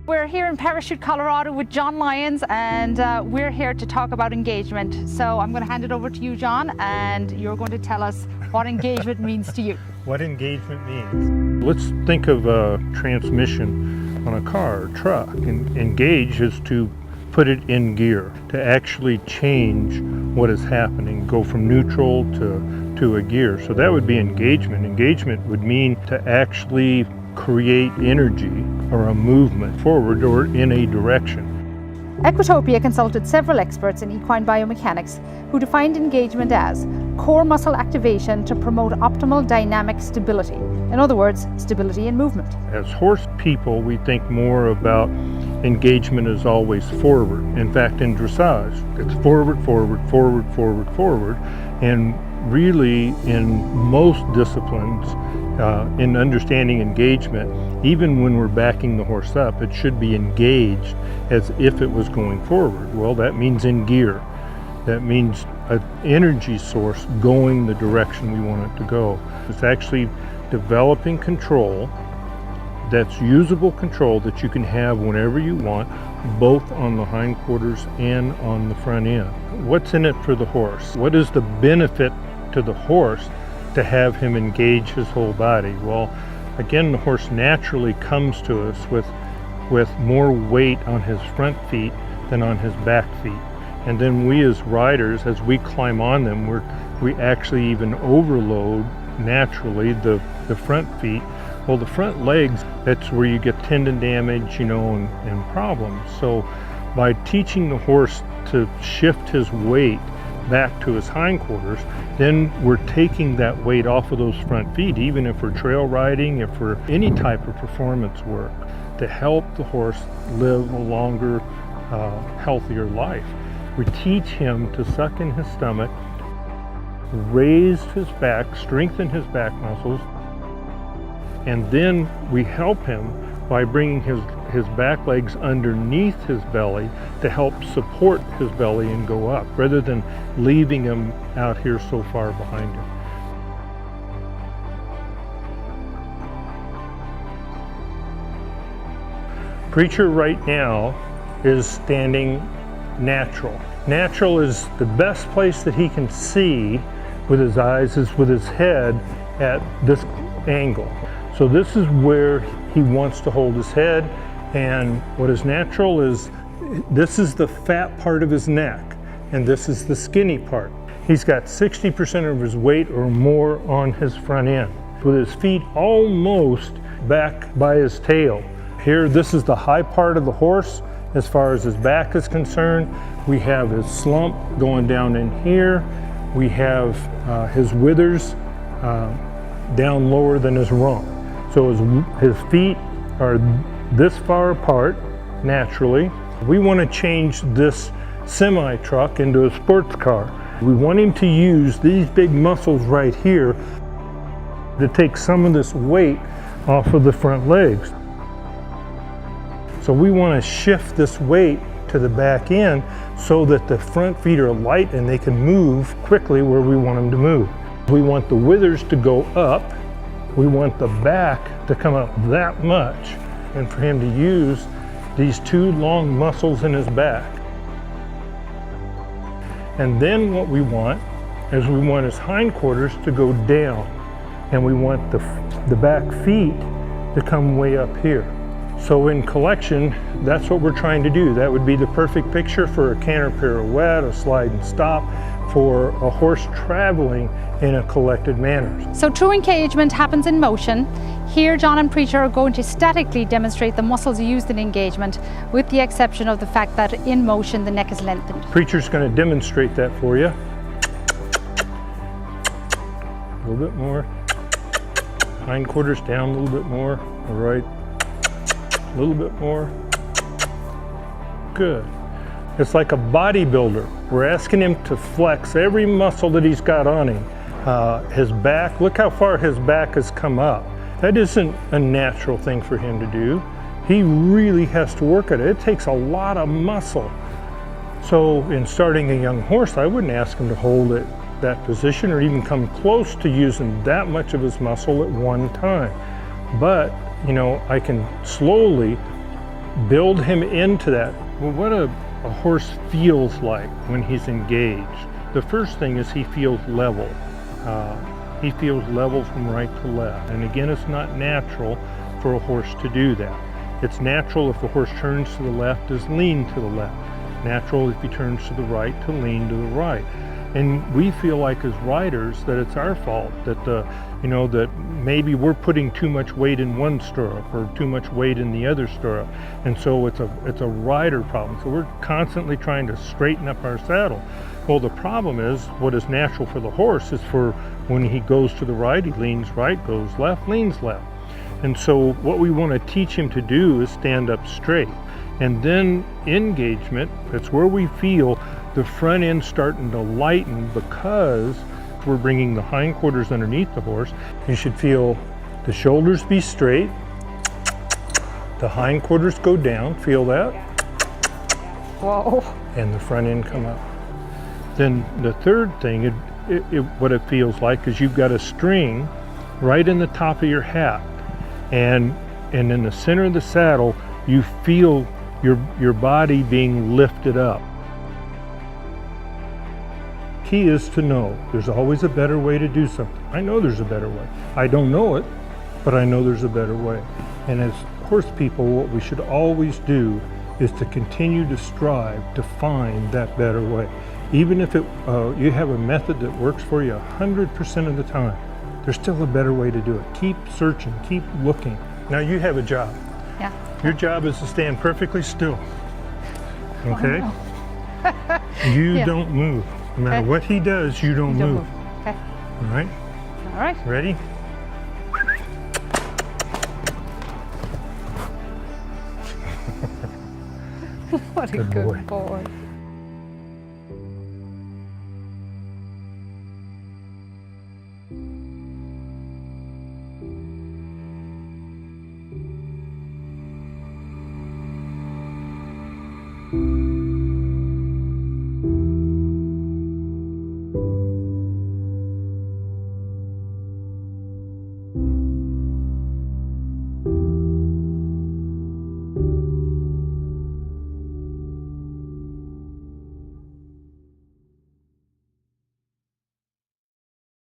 We're here in Parachute, Colorado with John Lyons, and we're here to talk about engagement. So I'm going to hand it over to you, John, and you're going to tell us what engagement means to you. What engagement means. Let's think of a transmission on a car or truck. And engage is to put it in gear, to actually change what is happening, go from neutral to a gear. So that would be engagement. Engagement would mean to actually create energy or a movement forward or in a direction. Equitopia consulted several experts in equine biomechanics who defined engagement as core muscle activation to promote optimal dynamic stability. In other words, stability in movement. As horse people, we think more about engagement as always forward. In fact, in dressage, it's forward, forward, forward, forward, forward. And really, in most disciplines, in understanding engagement, even when we're backing the horse up, it should be engaged as if it was going forward. Well, that means in gear. That means an energy source going the direction we want it to go. It's actually developing control that's usable control that you can have whenever you want, both on the hindquarters and on the front end. What's in it for the horse? What is the benefit to the horse to have him engage his whole body? Well, again, the horse naturally comes to us with more weight on his front feet than on his back feet. And then we as riders, as we climb on them, we actually even overload naturally the front feet. Well, the front legs, that's where you get tendon damage, and problems. So by teaching the horse to shift his weight back to his hindquarters, then we're taking that weight off of those front feet, even if we're trail riding, if we're any type of performance work, to help the horse live a longer, healthier life. We teach him to suck in his stomach, raise his back, strengthen his back muscles, and then we help him by bringing his back legs underneath his belly to help support his belly and go up, rather than leaving him out here so far behind him. Preacher right now is standing natural. Natural is the best place that he can see with his eyes, is with his head at this angle. So this is where he wants to hold his head, and what is natural is, this is the fat part of his neck, and this is the skinny part. He's got 60% of his weight or more on his front end, with his feet almost back by his tail. Here, this is the high part of the horse as far as his back is concerned. We have his slump going down in here. We have his withers down lower than his rump. So his feet are this far apart naturally. We want to change this semi-truck into a sports car. We want him to use these big muscles right here to take some of this weight off of the front legs. So we want to shift this weight to the back end so that the front feet are light and they can move quickly where we want them to move. We want the withers to go up. We want the back to come up that much, and for him to use these two long muscles in his back. And then what we want is we want his hindquarters to go down, and we want the back feet to come way up here. So in collection, that's what we're trying to do. That would be the perfect picture for a canter pirouette, a slide and stop, for a horse traveling in a collected manner. So true engagement happens in motion. Here, John and Preacher are going to statically demonstrate the muscles used in engagement, with the exception of the fact that in motion the neck is lengthened. Preacher's going to demonstrate that for you. A little bit more. Hindquarters down a little bit more. All right. A little bit more. Good. It's like a bodybuilder. We're asking him to flex every muscle that he's got on him. His back, look how far his back has come up. That isn't a natural thing for him to do. He really has to work at it. It takes a lot of muscle. So in starting a young horse, I wouldn't ask him to hold it that position or even come close to using that much of his muscle at one time. But, I can slowly build him into that. Well, what a horse feels like when he's engaged. The first thing is he feels level. He feels level from right to left. And again, it's not natural for a horse to do that. It's natural if the horse turns to the left is lean to the left. Natural if he turns to the right to lean to the right. And we feel like as riders that it's our fault that that maybe we're putting too much weight in one stirrup or too much weight in the other stirrup, and so it's a rider problem. So we're constantly trying to straighten up our saddle. Well, the problem is what is natural for the horse is for when he goes to the right, he leans right, goes left, leans left. And so what we want to teach him to do is stand up straight. And then engagement, that's where we feel the front end starting to lighten because we're bringing the hindquarters underneath the horse. You should feel the shoulders be straight, the hindquarters go down, feel that? Whoa. And the front end come up. Then the third thing, what it feels like is you've got a string right in the top of your hat, and in the center of the saddle, you feel your body being lifted up. Key is to know there's always a better way to do something. I know there's a better way. I don't know it, but I know there's a better way. And as horse people, what we should always do is to continue to strive to find that better way. Even if you have a method that works for you 100% of the time, there's still a better way to do it. Keep searching, keep looking. Now you have a job. Yeah. Your job is to stand perfectly still. Okay? Oh, no. You Yeah. don't move. No matter what he does, you don't move. Okay. All right? All right. Ready? What a Good good boy. boy.